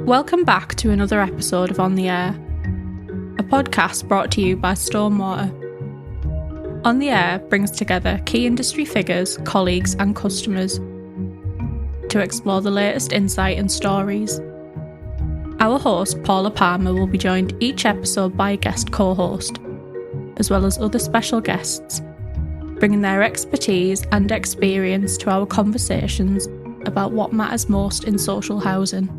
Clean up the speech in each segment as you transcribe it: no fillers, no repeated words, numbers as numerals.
Welcome back to another episode of On the Air, a podcast brought to you by Stonewater. On the Air brings together key industry figures, colleagues and customers to explore the latest insight and stories. Our host, Paula Palmer, will be joined each episode by a guest co-host, as well as other special guests, bringing their expertise and experience to our conversations about what matters most in social housing.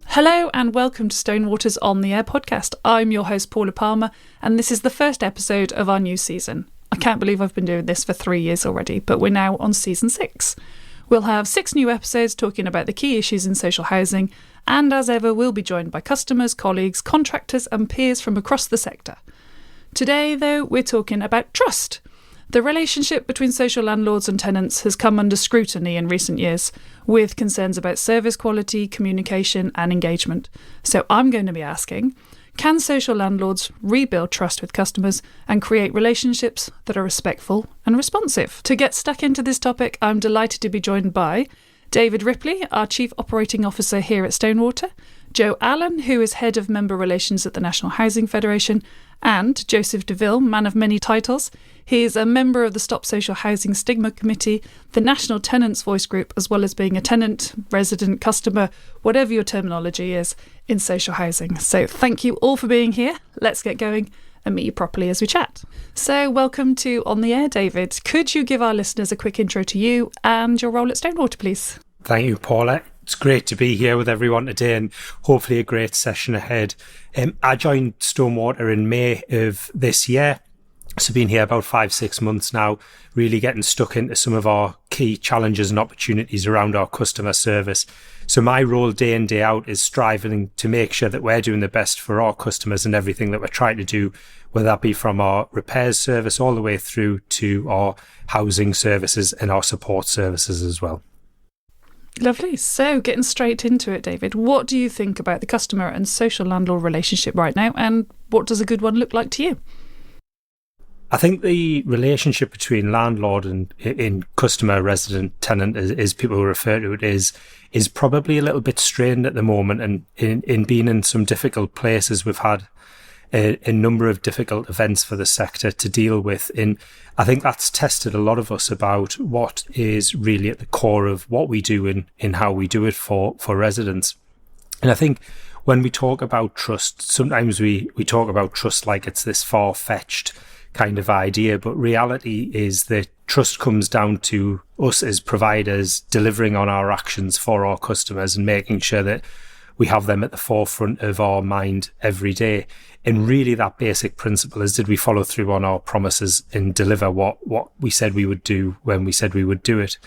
Hello and welcome to Stonewater's On the Air podcast. I'm your host Paula Palmer and this is the first episode of our new season. I can't believe I've been doing this for 3 years already, but we're now on season 6. We'll have 6 new episodes talking about the key issues in social housing, and as ever we'll be joined by customers, colleagues, contractors and peers from across the sector. Today though, we're talking about trust. The relationship between social landlords and tenants has come under scrutiny in recent years, with concerns about service quality, communication and engagement. So I'm going to be asking, can social landlords rebuild trust with customers and create relationships that are respectful and responsive? To get stuck into this topic, I'm delighted to be joined by David Ripley, our Chief Operating Officer here at Stonewater, Joe Allen, who is Head of Member Relations at the National Housing Federation, and Joseph DeVille, man of many titles. He is a member of the Stop Social Housing Stigma Committee, the National Tenants Voice Group, as well as being a tenant, resident, customer, whatever your terminology is, in social housing. So thank you all for being here. Let's get going and meet you properly as we chat. So welcome to On the Air, David. Could you give our listeners a quick intro to you and your role at Stonewater, please? Thank you, Paula. It's great to be here with everyone today and hopefully a great session ahead. I joined Stonewater in May of this year. So been here about 5-6 months now, really getting stuck into some of our key challenges and opportunities around our customer service. So my role day in, day out is striving to make sure that we're doing the best for our customers and everything that we're trying to do, whether that be from our repairs service all the way through to our housing services and our support services as well. Lovely. So getting straight into it, David, what do you think about the customer and social landlord relationship right now, and what does a good one look like to you? I think the relationship between landlord and in customer, resident, tenant, as people refer to it, is probably a little bit strained at the moment. And in being in some difficult places, we've had a number of difficult events for the sector to deal with. And I think that's tested a lot of us about what is really at the core of what we do and how we do it for residents. And I think when we talk about trust, sometimes we talk about trust like it's this far-fetched kind of idea, but reality is that trust comes down to us as providers delivering on our actions for our customers and making sure that we have them at the forefront of our mind every day. And really that basic principle is, did we follow through on our promises and deliver what we said we would do when we said we would do it?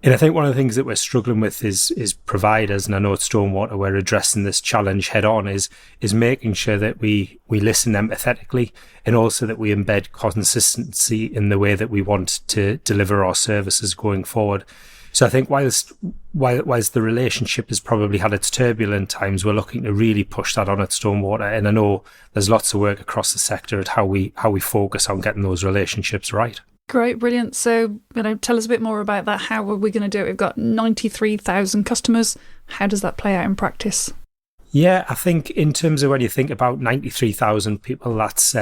And I think one of the things that we're struggling with is providers, and I know at Stonewater we're addressing this challenge head on, is making sure that we listen empathetically and also that we embed consistency in the way that we want to deliver our services going forward. So I think whilst the relationship has probably had its turbulent times, we're looking to really push that on at Stonewater. And I know there's lots of work across the sector at how we focus on getting those relationships right. Great, brilliant. So, tell us a bit more about that. How are we going to do it? We've got 93,000 customers. How does that play out in practice? Yeah, I think in terms of when you think about 93,000 people, that's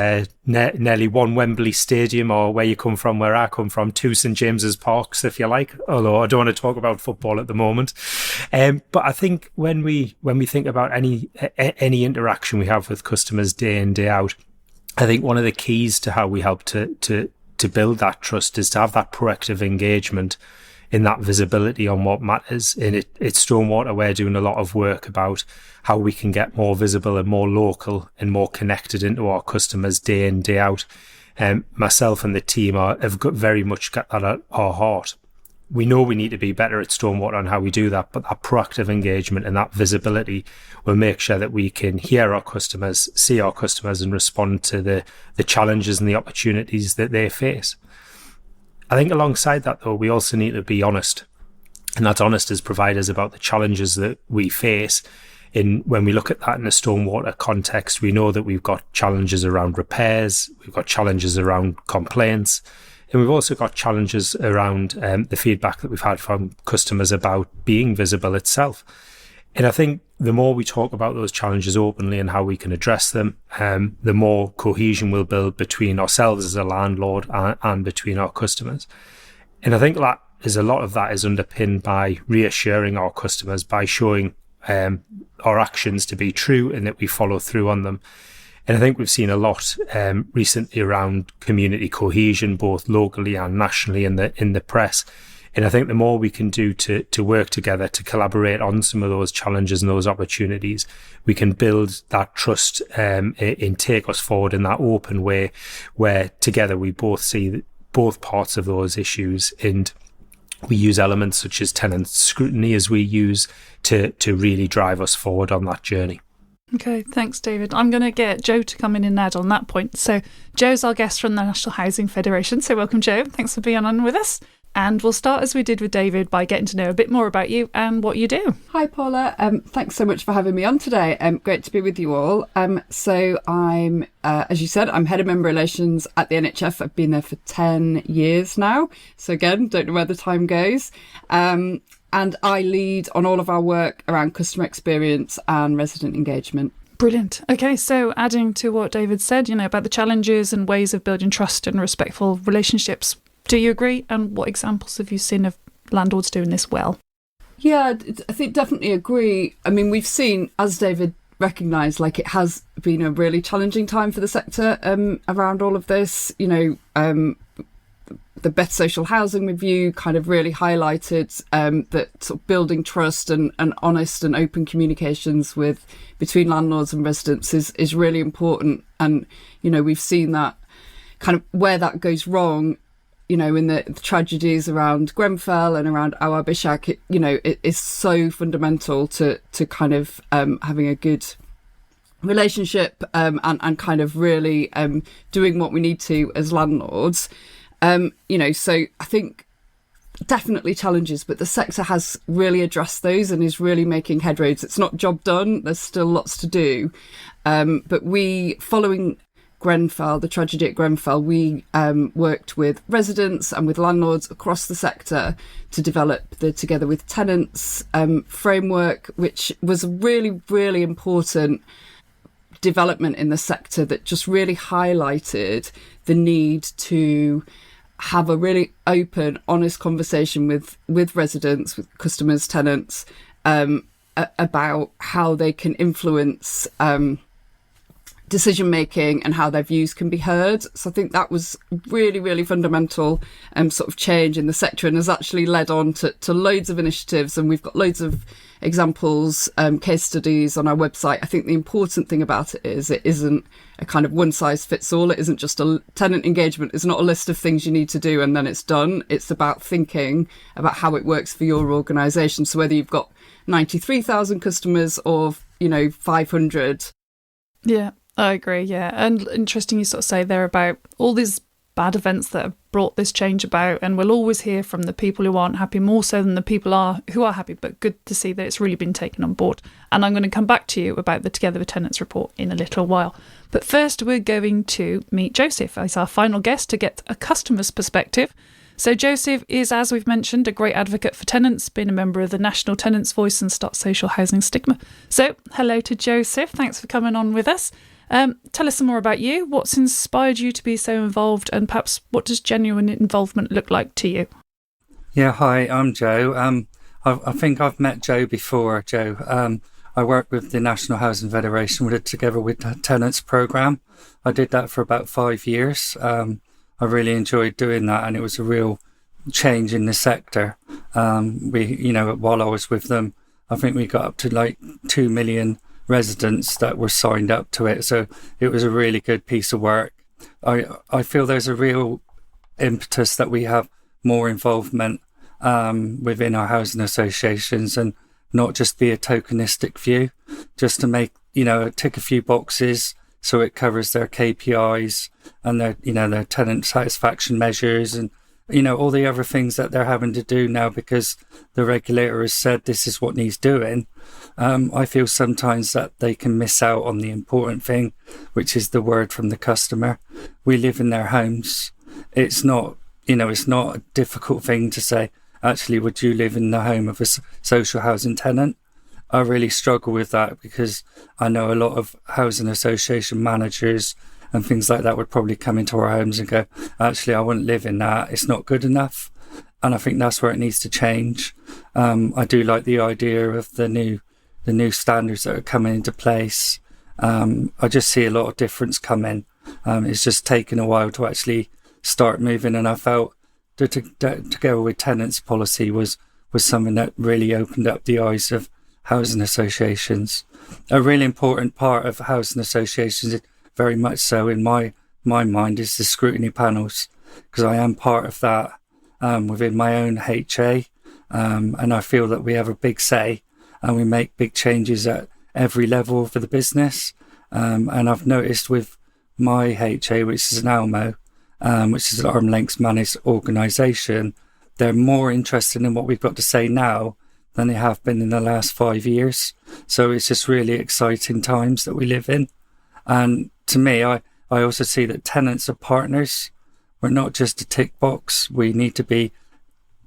nearly one Wembley Stadium, or where you come from, where I come from, 2 St James's Parks, if you like, although I don't want to talk about football at the moment. But I think when we think about any interaction we have with customers day in, day out, I think one of the keys to how we help to build that trust is to have that proactive engagement in that visibility on what matters. And it's Stonewater, we're doing a lot of work about how we can get more visible and more local and more connected into our customers day in, day out. Myself and the team have very much got that at our heart. We know we need to be better at Stonewater on how we do that, but that proactive engagement and that visibility will make sure that we can hear our customers, see our customers and respond to the challenges and the opportunities that they face. I think alongside that, though, we also need to be honest. And that's honest as providers about the challenges that we face. When we look at that in a Stonewater context, we know that we've got challenges around repairs, we've got challenges around complaints, And we've also got challenges around the feedback that we've had from customers about being visible itself. And I think the more we talk about those challenges openly and how we can address them, the more cohesion we'll build between ourselves as a landlord and between our customers. And I think that is a lot of that is underpinned by reassuring our customers, by showing our actions to be true and that we follow through on them. And I think we've seen a lot recently around community cohesion, both locally and nationally in the press. And I think the more we can do to work together, to collaborate on some of those challenges and those opportunities, we can build that trust and take us forward in that open way where together we both see both parts of those issues, and we use elements such as tenant scrutiny as we use to really drive us forward on that journey. Okay, thanks, David. I'm going to get Joe to come in and add on that point. So Joe's our guest from the National Housing Federation. So welcome, Joe. Thanks for being on with us. And we'll start as we did with David by getting to know a bit more about you and what you do. Hi, Paula. Thanks so much for having me on today. Great to be with you all. So I'm, as you said, I'm Head of Member Relations at the NHF. I've been there for 10 years now. So again, don't know where the time goes. And I lead on all of our work around customer experience and resident engagement. Brilliant. Okay, so adding to what David said, about the challenges and ways of building trust and respectful relationships, do you agree? And what examples have you seen of landlords doing this well? Yeah, I think definitely agree. I mean, we've seen, as David recognised, like it has been a really challenging time for the sector around all of this. The Better Social Housing Review kind of really highlighted that sort of building trust and honest and open communications between landlords and residents is really important. And, we've seen that kind of where that goes wrong, in the tragedies around Grenfell and around Our Bishak, it is so fundamental to kind of having a good relationship and kind of really doing what we need to as landlords. So I think definitely challenges, but the sector has really addressed those and is really making headroads. It's not job done. There's still lots to do. But following Grenfell, the tragedy at Grenfell, we worked with residents and with landlords across the sector to develop the Together with Tenants framework, which was a really, really important development in the sector that just really highlighted the need to have a really open, honest conversation with residents, with customers, tenants, about how they can influence decision making and how their views can be heard. So I think that was really, really fundamental sort of change in the sector, and has actually led on to loads of initiatives. And we've got loads of examples, case studies on our website. I think the important thing about it is it isn't a kind of one size fits all. It isn't just a tenant engagement. It's not a list of things you need to do and then it's done. It's about thinking about how it works for your organisation. So whether you've got 93,000 customers or, 500. Yeah. I agree, yeah. And interesting you sort of say there about all these bad events that have brought this change about, and we'll always hear from the people who aren't happy more so than the people who are happy, but good to see that it's really been taken on board. And I'm going to come back to you about the Together with Tenants report in a little while. But first we're going to meet Joseph as our final guest to get a customer's perspective. So Joseph is, as we've mentioned, a great advocate for tenants, being a member of the National Tenants Voice and Stop Social Housing Stigma. So hello to Joseph. Thanks for coming on with us. Tell us some more about you. What's inspired you to be so involved, and perhaps what does genuine involvement look like to you? Yeah, hi, I'm Joe. I think I've met Joe before, Joe. I work with the National Housing Federation with it Together with the Tenants programme. I did that for about 5 years. I really enjoyed doing that, and it was a real change in the sector. While I was with them, I think we got up to like 2 million residents that were signed up to it. So it was a really good piece of work. I feel there's a real impetus that we have more involvement within our housing associations, and not just be a tokenistic view, just to make, tick a few boxes so it covers their KPIs and their tenant satisfaction measures and, all the other things that they're having to do now because the regulator has said this is what needs doing. I feel sometimes that they can miss out on the important thing, which is the word from the customer. We live in their homes. It's not it's not a difficult thing to say, actually, would you live in the home of a social housing tenant? I really struggle with that because I know a lot of housing association managers and things like that would probably come into our homes and go, actually, I wouldn't live in that. It's not good enough. And I think that's where it needs to change. I do like the idea of the new standards that are coming into place. I just see a lot of difference coming. It's just taken a while to actually start moving, and I felt together with tenants policy was something that really opened up the eyes of housing associations. A really important part of housing associations, very much so in my mind, is the scrutiny panels, because I am part of that within my own HA, and I feel that we have a big say and we make big changes at every level for the business. And I've noticed with my HA, which is an ALMO, which is an arm's length managed organisation, they're more interested in what we've got to say now than they have been in the last 5 years. So it's just really exciting times that we live in. And to me, I also see that tenants are partners. We're not just a tick box. We need to be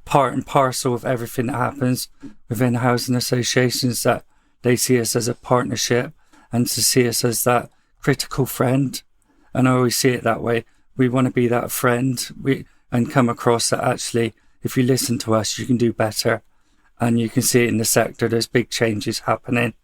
part and parcel of everything that happens within housing associations, that they see us as a partnership and to see us as that critical friend. And I always see it that way. We want to be that friend and come across that actually, if you listen to us, you can do better. And you can see it in the sector. There's big changes happening.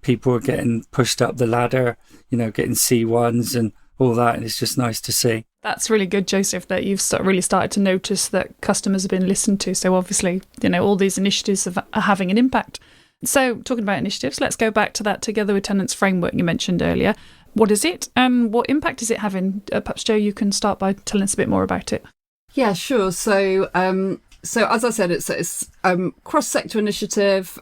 People are getting pushed up the ladder, getting C1s and all that. And it's just nice to see. That's really good, Joseph, that you've really started to notice that customers have been listened to. So obviously, all these initiatives are having an impact. So talking about initiatives, let's go back to that Together with Tenants framework you mentioned earlier. What is it and what impact is it having? Perhaps, Joe, you can start by telling us a bit more about it. Yeah, sure. So as I said, it's cross-sector initiative.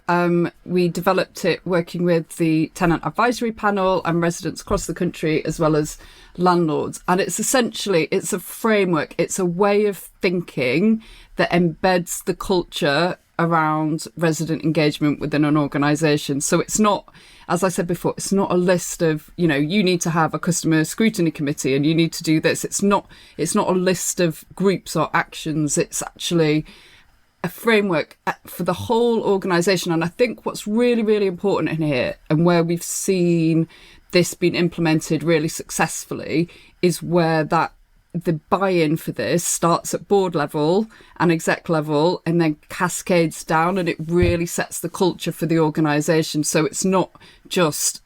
We developed it working with the tenant advisory panel and residents across the country, as well as landlords. And it's a framework. It's a way of thinking that embeds the culture around resident engagement within an organisation. So it's not, as I said before, it's not a list of, you need to have a customer scrutiny committee and you need to do this. It's not a list of groups or actions. It's actually a framework for the whole organisation. And I think what's really, really important in here, and where we've seen this being implemented really successfully, is where the buy-in for this starts at board level and exec level and then cascades down, and it really sets the culture for the organisation. So it's not just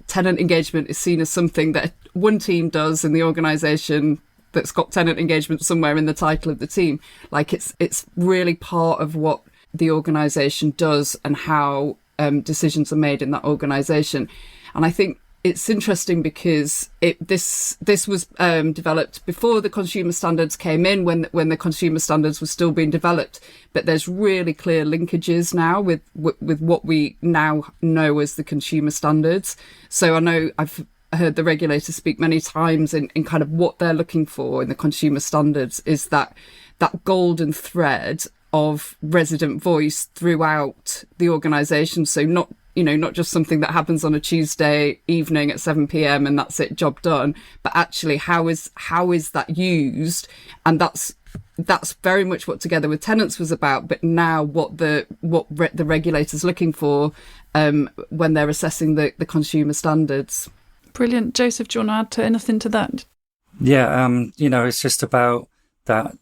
tenant engagement is seen as something that one team does in the organisation that's got tenant engagement somewhere in the title of the team. Like it's really part of what the organisation does and how decisions are made in that organisation. And I think it's interesting because this was developed before the consumer standards came in, when the consumer standards were still being developed. But there's really clear linkages now with what we now know as the consumer standards. So I know I've heard the regulator speak many times in kind of what they're looking for in the consumer standards is that golden thread of resident voice throughout the organisation. So not just something that happens on a Tuesday evening at 7 p.m. and that's it, job done, but actually how is that used? And that's very much what Together with Tenants was about, but now what the regulator's looking for when they're assessing the consumer standards. Brilliant. Joseph, do you want to add anything to that? Yeah, it's just about that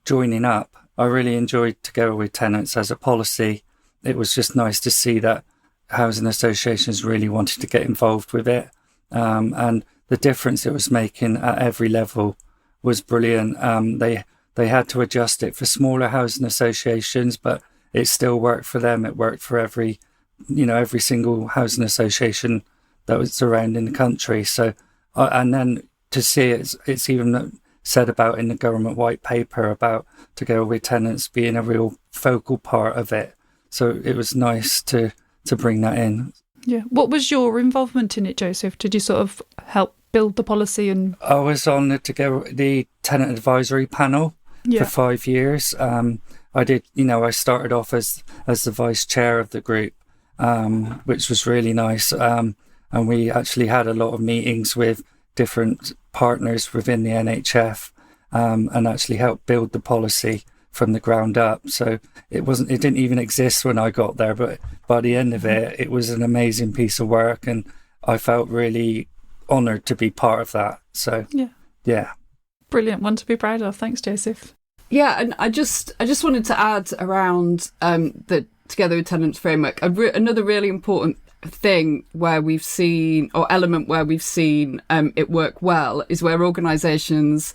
joining up. I really enjoyed Together with Tenants as a policy. It was just nice to see that housing associations really wanted to get involved with it. And the difference it was making at every level was brilliant. They had to adjust it for smaller housing associations, but it still worked for them. It worked for every single housing association that was surrounding the country. So, and then to see it's even said about in the government white paper about Together with Tenants being a real focal part of it. So it was nice to bring that in. Yeah. What was your involvement in it, Joseph? Did you sort of help build the policy? And I was on the tenant advisory panel for 5 years. I did, I started off as the vice chair of the group, which was really nice. And we actually had a lot of meetings with different partners within the NHF and actually helped build the policy from the ground up. So it didn't even exist when I got there, but by the end of it, it was an amazing piece of work, and I felt really honoured to be part of that. So yeah. Brilliant one to be proud of. Thanks, Joseph. Yeah, and I just wanted to add around the Together with Tenants framework, another really important thing where we've seen, or element where we've seen it work well, is where organisations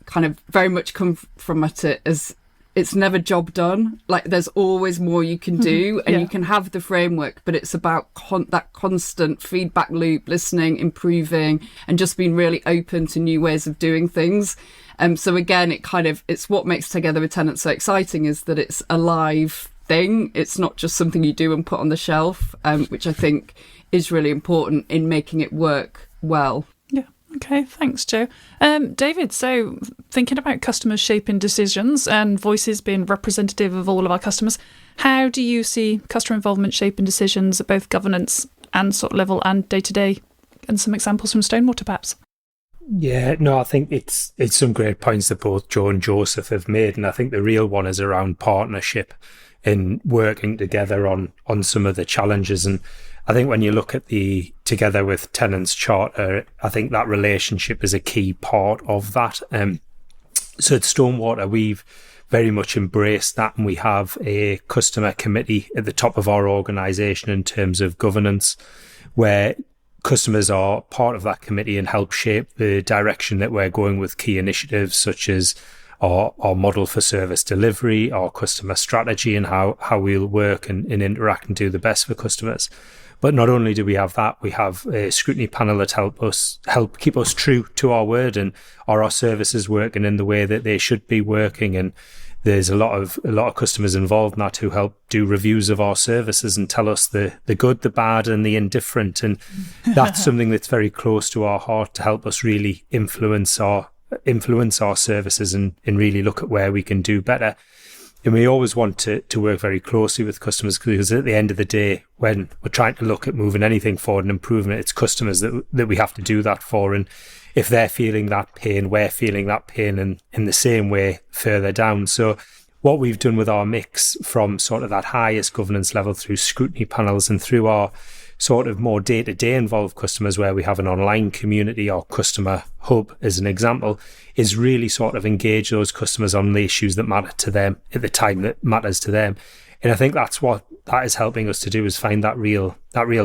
kind of very much come from at it as it's never job done. Like, there's always more you can do, and you can have the framework, but it's about that constant feedback loop, listening, improving, and just being really open to new ways of doing things. So again, it's what makes Together with Tenants so exciting, is that it's a live thing. It's not just something you do and put on the shelf, which I think is really important in making it work well. Okay, thanks, Jo. David, so thinking about customers shaping decisions and voices being representative of all of our customers, how do you see customer involvement shaping decisions at both governance and sort of level and day-to-day? And some examples from Stonewater, perhaps? Yeah, no, I think it's some great points that both Jo and Joseph have made, and I think the real one is around partnership in working together on some of the challenges. And I think when you look at the Together with Tenants Charter, I think that relationship is a key part of that. So at Stonewater, we've very much embraced that, and we have a customer committee at the top of our organisation in terms of governance, where customers are part of that committee and help shape the direction that we're going with key initiatives such as our model for service delivery, our customer strategy, and how we'll work and interact and do the best for customers. But not only do we have that, we have a scrutiny panel that help keep us true to our word, and are our services working in the way that they should be working. And there's a lot of customers involved in that who help do reviews of our services and tell us the good, the bad, and the indifferent. And that's something that's very close to our heart, to help us really influence our services and really look at where we can do better. And we always want to work very closely with customers, because at the end of the day, when we're trying to look at moving anything forward and improving it, it's customers that we have to do that for. And if they're feeling that pain, we're feeling that pain in the same way further down. So what we've done with our mix from sort of that highest governance level through scrutiny panels and through our sort of more day-to-day involved customers, where we have an online community, or customer hub as an example, is really sort of engage those customers on the issues that matter to them at the time that matters to them. And I think that's what that is helping us to do, is find that real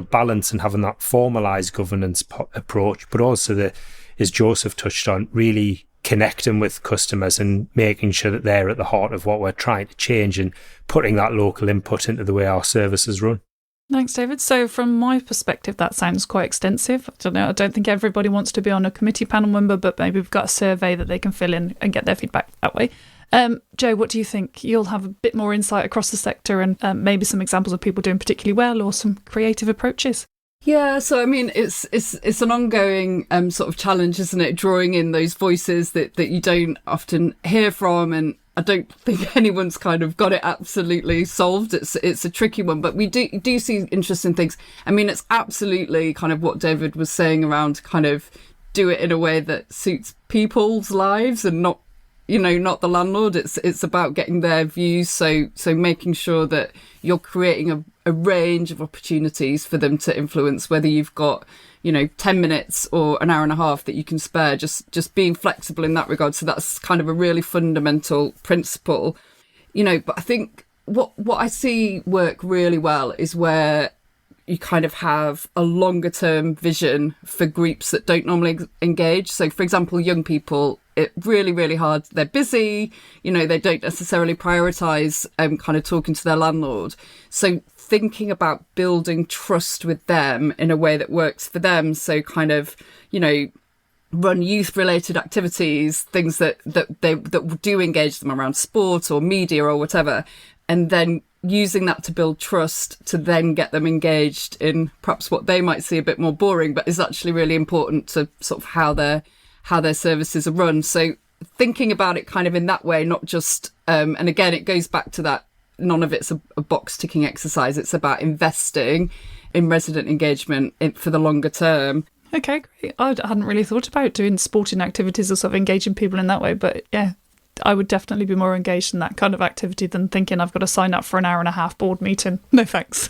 balance and having that formalised governance approach, but also as Joseph touched on, really connecting with customers and making sure that they're at the heart of what we're trying to change, and putting that local input into the way our services run. Thanks, David. So from my perspective, that sounds quite extensive. I don't think everybody wants to be on a committee panel member, but maybe we've got a survey that they can fill in and get their feedback that way. Jo, what do you think? You'll have a bit more insight across the sector, and maybe some examples of people doing particularly well, or some creative approaches. Yeah, so I mean, it's an ongoing sort of challenge, isn't it? Drawing in those voices that you don't often hear from, and I don't think anyone's kind of got it absolutely solved. It's a tricky one, but we do see interesting things. I mean, it's absolutely kind of what David was saying around kind of do it in a way that suits people's lives and not the landlord. It's about getting their views. So making sure that you're creating a range of opportunities for them to influence, whether you've got 10 minutes or an hour and a half that you can spare, just being flexible in that regard. So that's kind of a really fundamental principle, but I think what I see work really well is where you kind of have a longer term vision for groups that don't normally engage. So for example, young people, it really, really hard. They're busy, they don't necessarily prioritise kind of talking to their landlord. So thinking about building trust with them in a way that works for them. So kind of, run youth related activities, things that do engage them around sport or media or whatever. And then using that to build trust to then get them engaged in perhaps what they might see a bit more boring, but is actually really important to sort of how their services are run. So thinking about it kind of in that way, not just, and again, it goes back to that, none of it's a box ticking exercise. It's about investing in resident engagement for the longer term. Okay, great. I hadn't really thought about doing sporting activities or sort of engaging people in that way, but yeah, I would definitely be more engaged in that kind of activity than thinking I've got to sign up for an hour and a half board meeting. No thanks.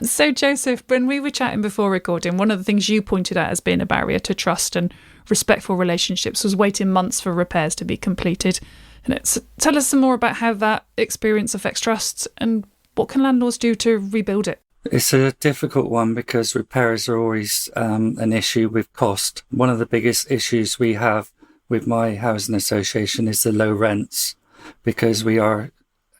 So, Joseph, when we were chatting before recording, one of the things you pointed out as being a barrier to trust and respectful relationships was waiting months for repairs to be completed. And tell us some more about how that experience affects trust and what can landlords do to rebuild it? It's a difficult one because repairs are always an issue with cost. One of the biggest issues we have with my housing association is the low rents, because we are,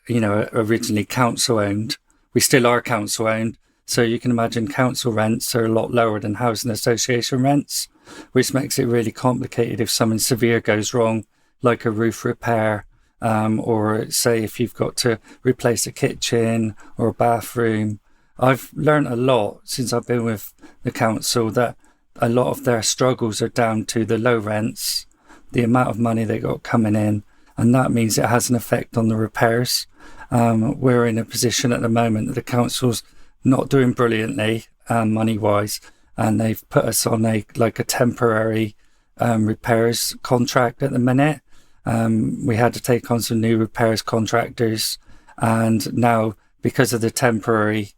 originally council owned. We still are council owned. So you can imagine council rents are a lot lower than housing association rents, which makes it really complicated if something severe goes wrong, like a roof repair, or say if you've got to replace a kitchen or a bathroom. I've learned a lot since I've been with the council that a lot of their struggles are down to the low rents, the amount of money they got coming in, and that means it has an effect on the repairs. We're in a position at the moment that the council's not doing brilliantly money-wise, and they've put us on a temporary repairs contract at the minute. We had to take on some new repairs contractors, and now because of the temporary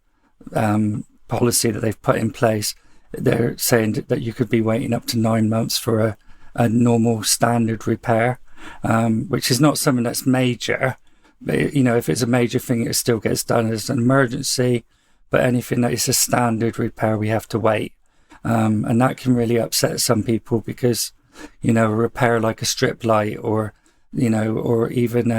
policy that they've put in place, they're saying that you could be waiting up to 9 months for a normal standard repair, which is not something that's major. But, if it's a major thing, it still gets done as an emergency. But anything that is a standard repair, we have to wait. And that can really upset some people because, a repair like a strip light or even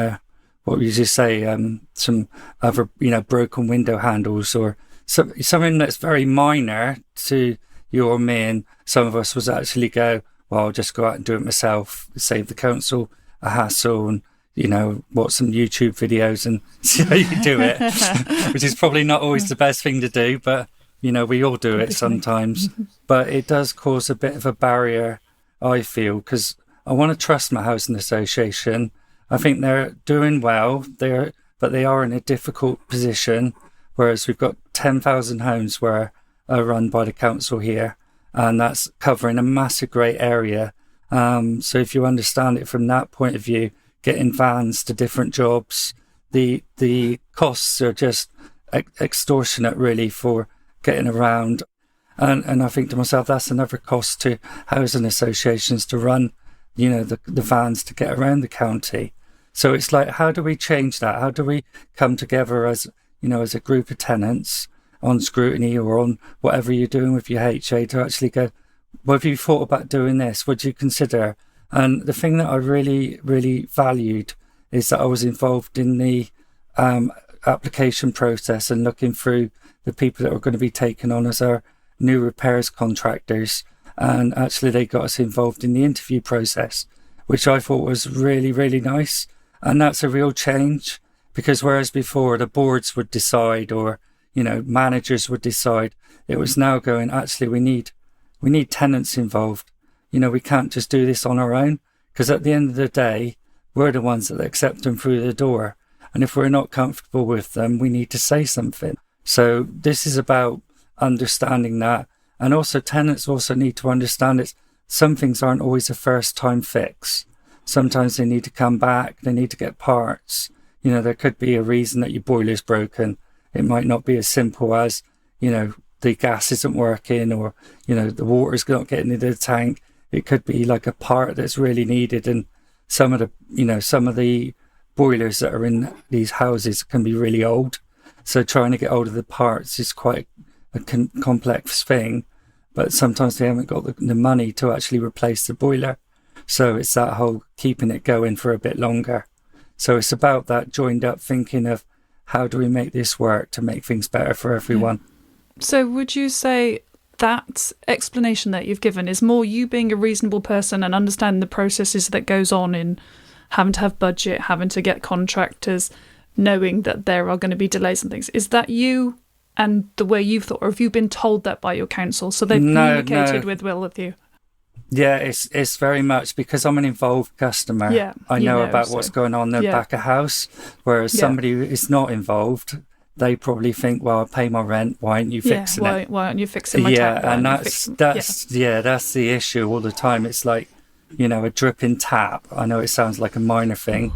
what would you say, some other, broken window handles or something that's very minor to you or me, and some of us was actually go, well, I'll just go out and do it myself, save the council a hassle and, watch some YouTube videos and see how you do it, which is probably not always the best thing to do, but, we all do it sometimes. But it does cause a bit of a barrier, I feel, because I want to trust my housing association. I think they're doing well, but they are in a difficult position, whereas we've got 10,000 homes where are run by the council here, and that's covering a massive great area. So if you understand it from that point of view, getting vans to different jobs, the costs are just extortionate really for getting around. And I think to myself, that's another cost to housing associations to run, the vans to get around the county. So it's like, how do we change that? How do we come together as a group of tenants on scrutiny or on whatever you're doing with your HA to actually go, well, have you thought about doing this? Would you consider? And the thing that I really, really valued is that I was involved in the application process and looking through the people that were going to be taken on as our new repairs contractors. And actually they got us involved in the interview process, which I thought was really, really nice. And that's a real change, because whereas before the boards would decide or, managers would decide, it was now going, actually, we need tenants involved. We can't just do this on our own, because at the end of the day, we're the ones that accept them through the door. And if we're not comfortable with them, we need to say something. So this is about understanding that. And also tenants also need to understand it. Some things aren't always a first time fix. Sometimes they need to come back. They need to get parts. There could be a reason that your boiler's broken. It might not be as simple as, the gas isn't working or, the water's not getting into the tank. It could be like a part that's really needed. And some of the boilers that are in these houses can be really old. So trying to get hold of the parts is quite a complex thing. But sometimes they haven't got the money to actually replace the boiler. So it's that whole keeping it going for a bit longer. So it's about that joined up thinking of how do we make this work to make things better for everyone. So would you say that explanation that you've given is more you being a reasonable person and understanding the processes that goes on in having to have budget, having to get contractors, knowing that there are going to be delays and things? Is that you and the way you've thought, or have you been told that by your council? So they've communicated with Will with you? Yeah, it's very much because I'm an involved customer. Yeah, I know about what's going on in the back of house, whereas somebody who is not involved, they probably think, well, I pay my rent, why aren't you fixing it? Why aren't you fixing my tap? And that's the issue all the time. It's like, a dripping tap. I know it sounds like a minor thing,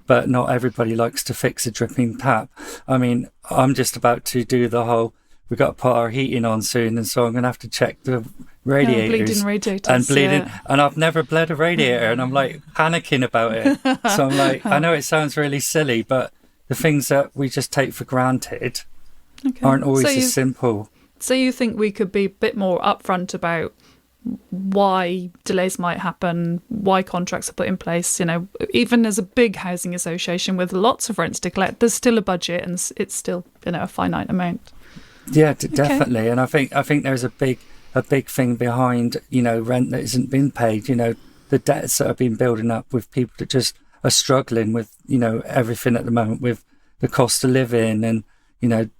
but not everybody likes to fix a dripping tap. I mean, I'm just about to do the whole, we've got to put our heating on soon, and so I'm going to have to check the radiators. Bleeding radiators. And bleeding. And I've never bled a radiator, and I'm like panicking about it. So I'm like, I know it sounds really silly, but the things that we just take for granted aren't always as simple. So you think we could be a bit more upfront about why delays might happen, why contracts are put in place? Even as a big housing association with lots of rents to collect, there's still a budget, and it's still a finite amount. Yeah, definitely. And I think there's a big thing behind rent that isn't being paid. The debts that have been building up with people that just are struggling with everything at the moment, with the cost of living and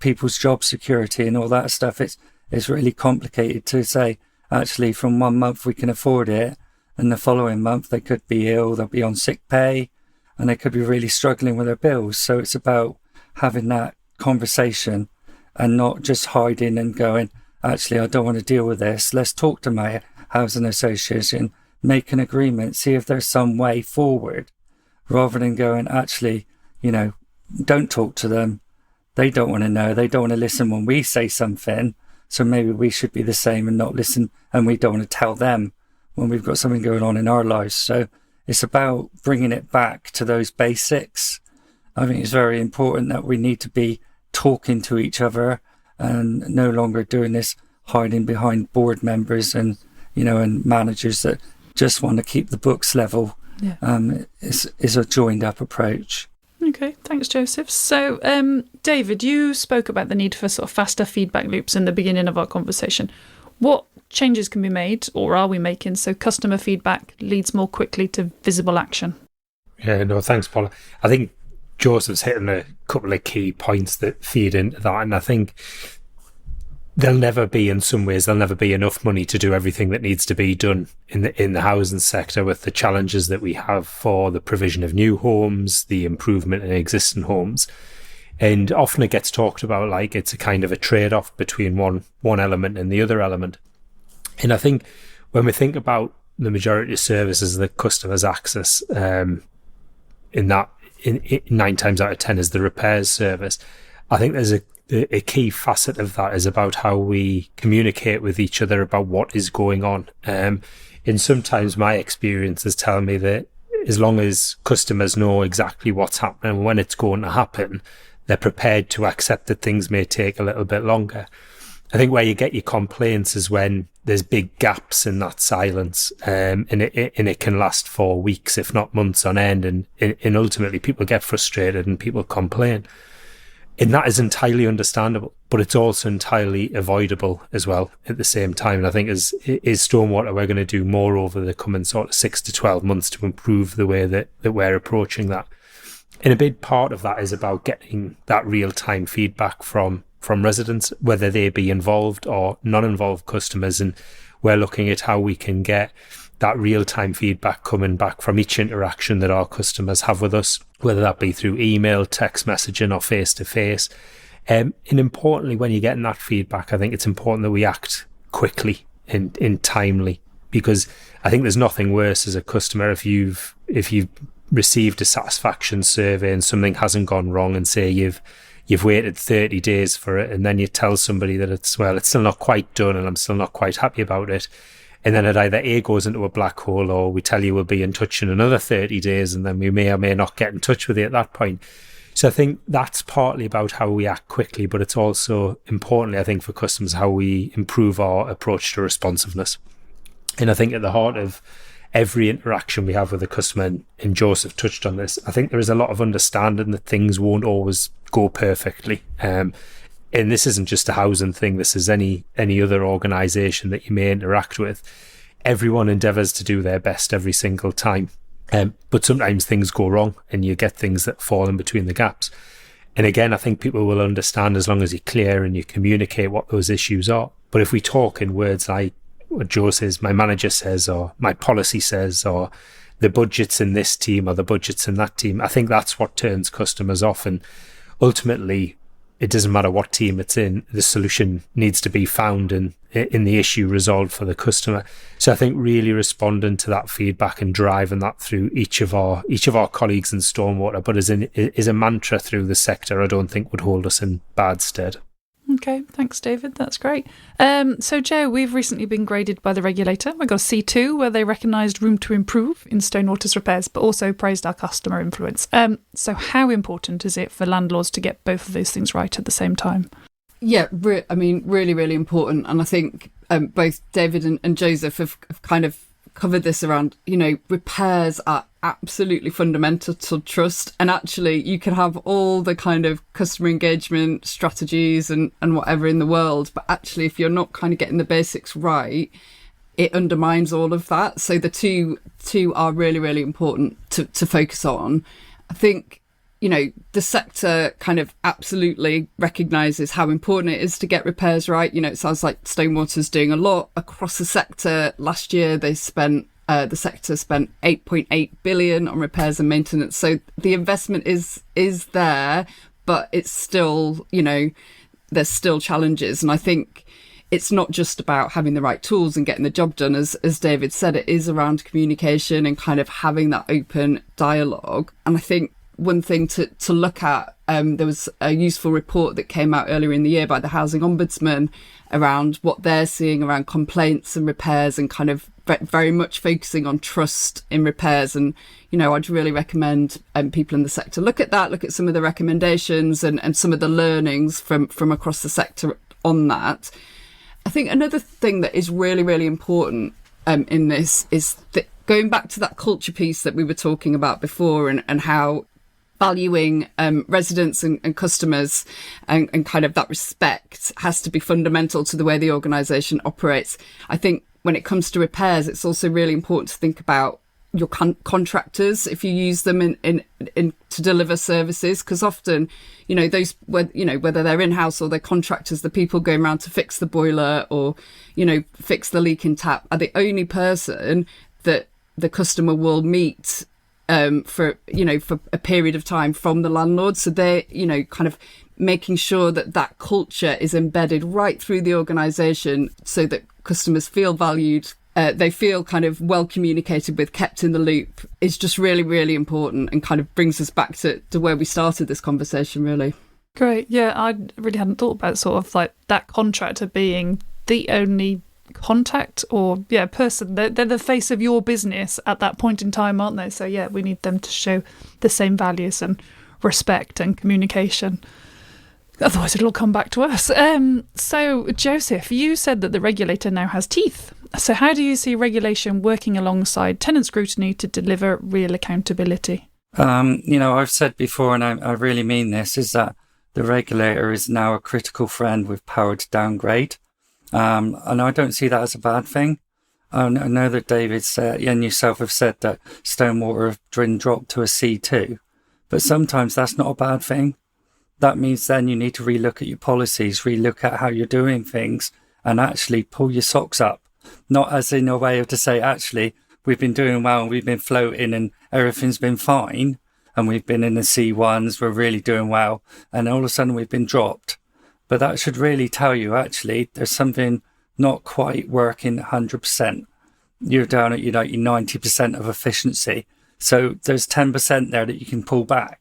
people's job security and all that stuff. It's really complicated to say, actually, from 1 month we can afford it, and the following month they could be ill, they'll be on sick pay, and they could be really struggling with their bills. So it's about having that conversation and not just hiding and going, actually, I don't want to deal with this. Let's talk to my housing association, make an agreement, see if there's some way forward, rather than going, actually, don't talk to them. They don't want to know. They don't want to listen when we say something. So maybe we should be the same and not listen. And we don't want to tell them when we've got something going on in our lives. So it's about bringing it back to those basics. I think it's very important that we need to be talking to each other and no longer doing this hiding behind board members and managers that just want to keep the books level. Is a joined up approach. Okay, thanks, Joseph. So, David, you spoke about the need for sort of faster feedback loops in the beginning of our conversation. What changes can be made, or are we making, so customer feedback leads more quickly to visible action? Yeah, no, thanks, Paula. I think Joseph's hitting a couple of key points that feed into that, and I think there'll never be enough money to do everything that needs to be done in the housing sector, with the challenges that we have for the provision of new homes, the improvement in existing homes. And often it gets talked about like it's a kind of a trade-off between one element and the other element. And I think when we think about the majority of services that customers access, in 9 times out of 10 is the repairs service, I think there's a key facet of that is about how we communicate with each other about what is going on. And sometimes my experiences tell me that as long as customers know exactly what's happening and when it's going to happen, they're prepared to accept that things may take a little bit longer. I think where you get your complaints is when there's big gaps in that silence, and it can last for weeks, if not months on end, and ultimately people get frustrated and people complain. And that is entirely understandable, but it's also entirely avoidable as well at the same time. And I think as Stonewater, we're going to do more over the coming sort of 6 to 12 months to improve the way that we're approaching that. And a big part of that is about getting that real-time feedback from residents, whether they be involved or non-involved customers. And we're looking at how we can get that real-time feedback coming back from each interaction that our customers have with us, whether that be through email, text messaging or face-to-face. And importantly, when you're getting that feedback, I think it's important that we act quickly and timely, because I think there's nothing worse as a customer if you've received a satisfaction survey and something hasn't gone wrong, and say you've waited 30 days for it, and then you tell somebody that it's still not quite done and I'm still not quite happy about it. And then it either A, goes into a black hole, or we tell you we'll be in touch in another 30 days, and then we may or may not get in touch with you at that point. So I think that's partly about how we act quickly, but it's also importantly, I think, for customers, how we improve our approach to responsiveness. And I think at the heart of every interaction we have with a customer, and Joseph touched on this, I think there is a lot of understanding that things won't always go perfectly. And this isn't just a housing thing. This is any other organisation that you may interact with. Everyone endeavours to do their best every single time. But sometimes things go wrong and you get things that fall in between the gaps. And again, I think people will understand as long as you're clear and you communicate what those issues are. But if we talk in words like what Joe says, my manager says, or my policy says, or the budget's in this team or the budget's in that team, I think that's what turns customers off. And ultimately, it doesn't matter what team it's in, the solution needs to be found in the issue resolved for the customer. So I think really responding to that feedback and driving that through each of our colleagues in Stonewater, but as a mantra through the sector, I don't think would hold us in bad stead. Okay, thanks, David. That's great. So, Joe, we've recently been graded by the regulator. We got a C2, where they recognised room to improve in Stonewater's repairs, but also praised our customer influence. So how important is it for landlords to get both of those things right at the same time? Yeah, really, really important. And I think both David and Joseph have kind of covered this around, repairs are absolutely fundamental to trust. And actually, you can have all the kind of customer engagement strategies and whatever in the world, but actually, if you're not kind of getting the basics right, it undermines all of that. So the two are really, really important to focus on. I think, the sector kind of absolutely recognises how important it is to get repairs right. It sounds like Stonewater's doing a lot across the sector. Last year, the sector spent 8.8 billion on repairs and maintenance. So the investment is there, but it's still, there's still challenges. And I think it's not just about having the right tools and getting the job done. As David said, it is around communication and kind of having that open dialogue. And I think one thing to look at, there was a useful report that came out earlier in the year by the Housing Ombudsman around what they're seeing around complaints and repairs, and kind of very much focusing on trust in repairs. And, I'd really recommend people in the sector look at that, look at some of the recommendations and some of the learnings from across the sector on that. I think another thing that is really, really important in this is that going back to that culture piece that we were talking about before, and how valuing residents and customers and kind of that respect has to be fundamental to the way the organisation operates. I think when it comes to repairs, it's also really important to think about your contractors, if you use them in to deliver services, because often, whether they're in-house or they're contractors, the people going around to fix the boiler or, fix the leaking tap are the only person that the customer will meet for a period of time from the landlord. So they're, kind of making sure that culture is embedded right through the organisation so that customers feel valued, they feel kind of well communicated with, kept in the loop, is just really, really important, and kind of brings us back to where we started this conversation, really. Great. Yeah, I really hadn't thought about sort of like that contractor being the only contact or person. They're the face of your business at that point in time, aren't they? So we need them to show the same values and respect and communication. Otherwise, it'll come back to us. So, Joseph, you said that the regulator now has teeth. So how do you see regulation working alongside tenant scrutiny to deliver real accountability? I've said before, and I really mean this, is that the regulator is now a critical friend with power to downgrade. And I don't see that as a bad thing. I know that David said, and yourself have said that Stonewater have been dropped to a C2, but sometimes that's not a bad thing. That means then you need to relook at your policies, relook at how you're doing things, and actually pull your socks up. Not as in a way of to say, actually, we've been doing well and we've been floating and everything's been fine, and we've been in the C1s, we're really doing well, and all of a sudden we've been dropped. But that should really tell you, actually, there's something not quite working 100%. You're down at your 90% of efficiency. So there's 10% there that you can pull back.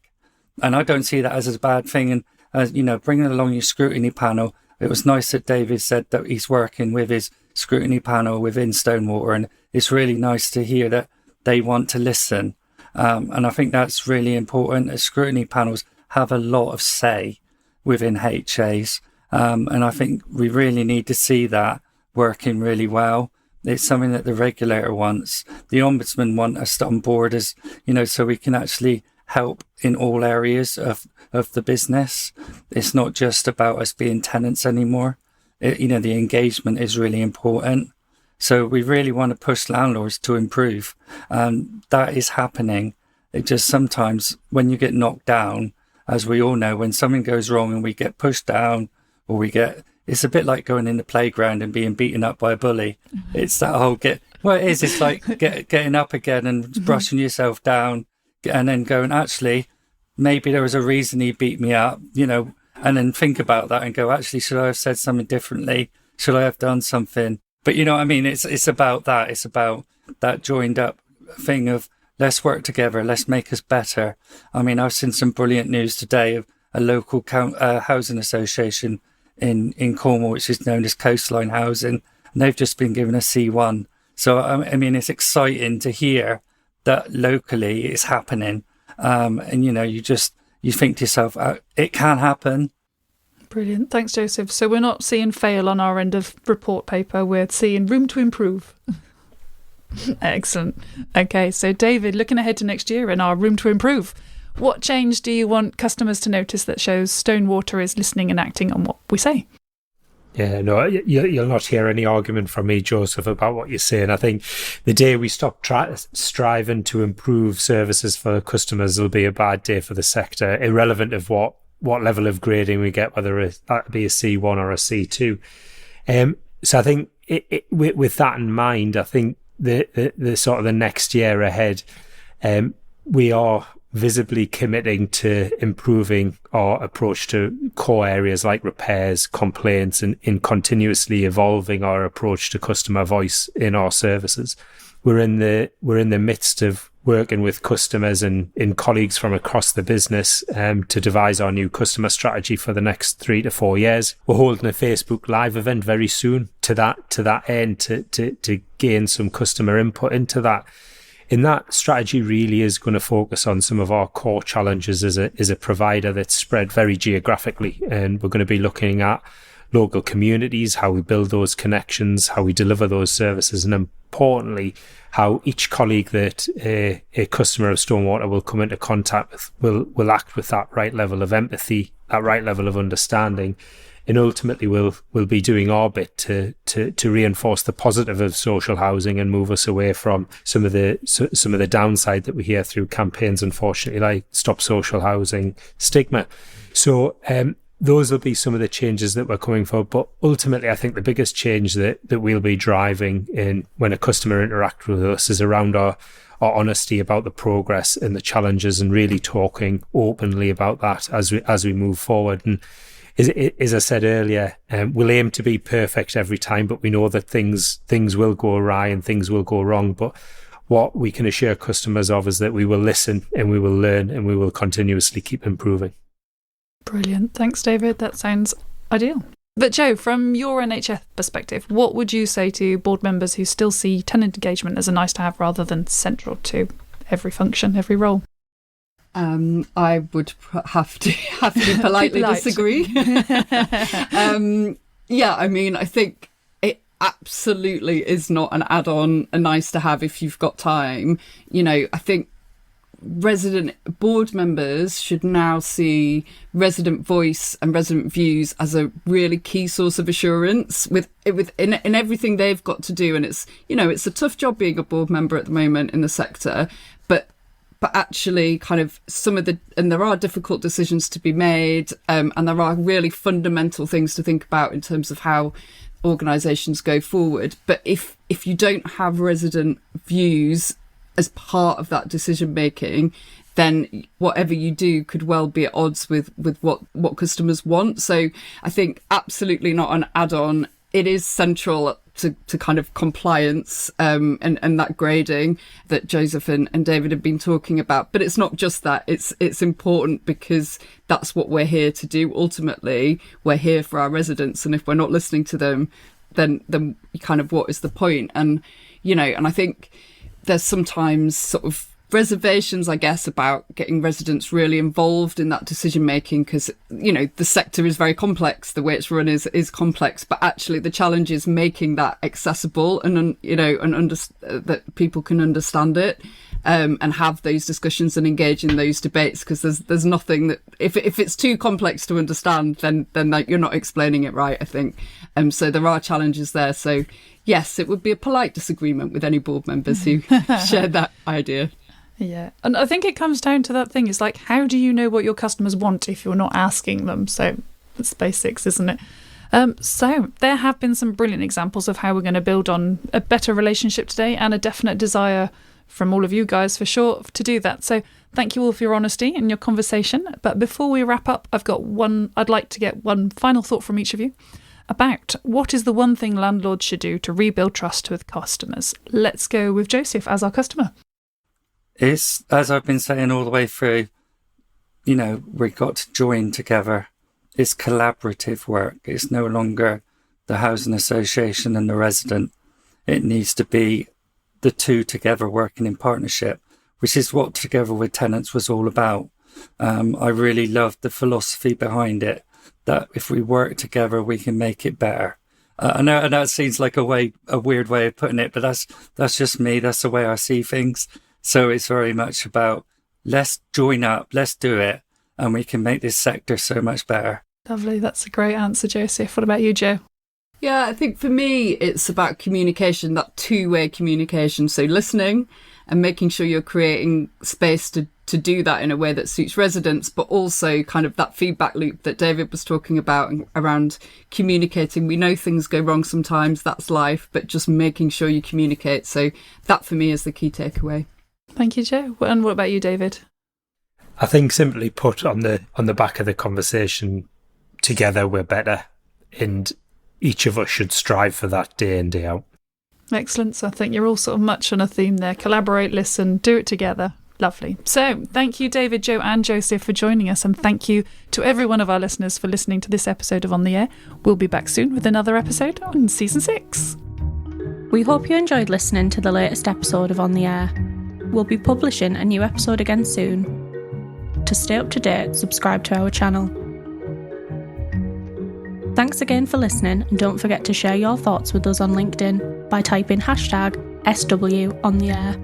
And I don't see that as a bad thing. And, bringing along your scrutiny panel, it was nice that David said that he's working with his scrutiny panel within Stonewater. And it's really nice to hear that they want to listen. And I think that's really important. As scrutiny panels have a lot of say within HAs. And I think we really need to see that working really well. It's something that the regulator wants. The Ombudsman want us on board as, so we can actually help in all areas of the business. It's not just about us being tenants anymore. The engagement is really important. So we really want to push landlords to improve. That is happening. It just sometimes when you get knocked down, as we all know, when something goes wrong and we get pushed down or it's a bit like going in the playground and being beaten up by a bully. It's that whole it's like getting up again and brushing yourself down and then going, actually, maybe there was a reason he beat me up, and then think about that and go, actually, should I have said something differently? Should I have done something? But you know what I mean? It's about that. It's about that joined up thing of let's work together. Let's make us better. I mean, I've seen some brilliant news today of a local housing association in Cornwall, which is known as Coastline Housing, and they've just been given a C1. So, I mean, it's exciting to hear that locally it's happening. And, you know, you think to yourself, it can happen. Brilliant. Thanks, Joseph. So we're not seeing fail on our end of report paper. We're seeing room to improve. Excellent. Okay, so David, looking ahead to next year in our room to improve, what change do you want customers to notice that shows Stonewater is listening and acting on what we say? Yeah, no, you'll not hear any argument from me, Joseph, about what you're saying. I think the day we stop striving to improve services for customers will be a bad day for the sector, irrelevant of what level of grading we get, whether that be a C1 or a C2. So I think with that in mind, I think the sort of the next year ahead, we are visibly committing to improving our approach to core areas like repairs, complaints, and in continuously evolving our approach to customer voice in our services. We're in the midst of working with customers and colleagues from across the business to devise our new customer strategy for the next 3 to 4 years. We're holding a Facebook Live event very soon to that end to gain some customer input into that. And that strategy really is going to focus on some of our core challenges as a provider that's spread very geographically. And we're going to be looking at local communities, how we build those connections, how we deliver those services, and importantly, how each colleague that a customer of Stonewater will come into contact with will act with that right level of empathy, that right level of understanding. And ultimately, we'll be doing our bit to reinforce the positive of social housing and move us away from some of the downside that we hear through campaigns, unfortunately, like Stop Social Housing stigma. So those will be some of the changes that we're coming for. But ultimately, I think the biggest change that we'll be driving in when a customer interacts with us is around our honesty about the progress and the challenges, and really talking openly about that as we move forward. And as I said earlier, we'll aim to be perfect every time, but we know that things will go awry and things will go wrong. But what we can assure customers of is that we will listen and we will learn and we will continuously keep improving. Brilliant. Thanks, David. That sounds ideal. But Joe, from your NHS perspective, what would you say to board members who still see tenant engagement as a nice to have rather than central to every function, every role? I would have to politely disagree. Yeah, I mean, I think it absolutely is not an add-on, a nice to have if you've got time. You know, I think resident board members should now see resident voice and resident views as a really key source of assurance in everything they've got to do. And it's, you know, it's a tough job being a board member at the moment in the sector, but actually kind of and there are difficult decisions to be made, and there are really fundamental things to think about in terms of how organisations go forward. But if you don't have resident views as part of that decision making, then whatever you do could well be at odds with what customers want. So I think absolutely not an add-on. It is central to kind of compliance and that grading that Joseph and David have been talking about. But it's not just that. It's important because that's what we're here to do. Ultimately, we're here for our residents. And if we're not listening to them, then kind of what is the point? And, you know, and I think there's sometimes sort of reservations, I guess, about getting residents really involved in that decision making because, you know, the sector is very complex. The way it's run is complex, but actually the challenge is making that accessible and, you know, and that people can understand it and have those discussions and engage in those debates, because there's nothing that if it's too complex to understand, then you're not explaining it right, I think. So there are challenges there. So yes, it would be a polite disagreement with any board members who shared that idea. Yeah. And I think it comes down to that thing. It's like, how do you know what your customers want if you're not asking them? So it's basics, isn't it? So there have been some brilliant examples of how we're going to build on a better relationship today, and a definite desire from all of you guys for sure to do that. So Thank you all for your honesty and your conversation. But before we wrap up, I'd like to get one final thought from each of you about what is the one thing landlords should do to rebuild trust with customers. Let's go with Joseph as our customer. It's, as I've been saying all the way through, we've got to join together. It's collaborative work. It's no longer the housing association and the resident. It needs to be the two together working in partnership, which is what Together with Tenants was all about. I really loved the philosophy behind it, that if we work together, we can make it better. I know, and that seems like a weird way of putting it, but that's just me. That's the way I see things. So it's very much about, let's join up, let's do it, and we can make this sector so much better. Lovely. That's a great answer, Joseph. What about you, Jo? Yeah, I think for me, it's about communication, that two-way communication. So listening and making sure you're creating space to do that in a way that suits residents, but also kind of that feedback loop that David was talking about around communicating. We know things go wrong sometimes, that's life, but just making sure you communicate. So that for me is the key takeaway. Thank you, Jo. And what about you, David? I think simply put, on the back of the conversation, together we're better, and each of us should strive for that day in, day out. Excellent. So I think you're all sort of much on a theme there. Collaborate, listen, do it together. Lovely. So thank you, David, Jo and Joseph, for joining us, and thank you to every one of our listeners for listening to this episode of On the Air. We'll be back soon with another episode on Season 6. We hope you enjoyed listening to the latest episode of On the Air. We'll be publishing a new episode again soon. To stay up to date, subscribe to our channel. Thanks again for listening, and don't forget to share your thoughts with us on LinkedIn by typing #SW on the air.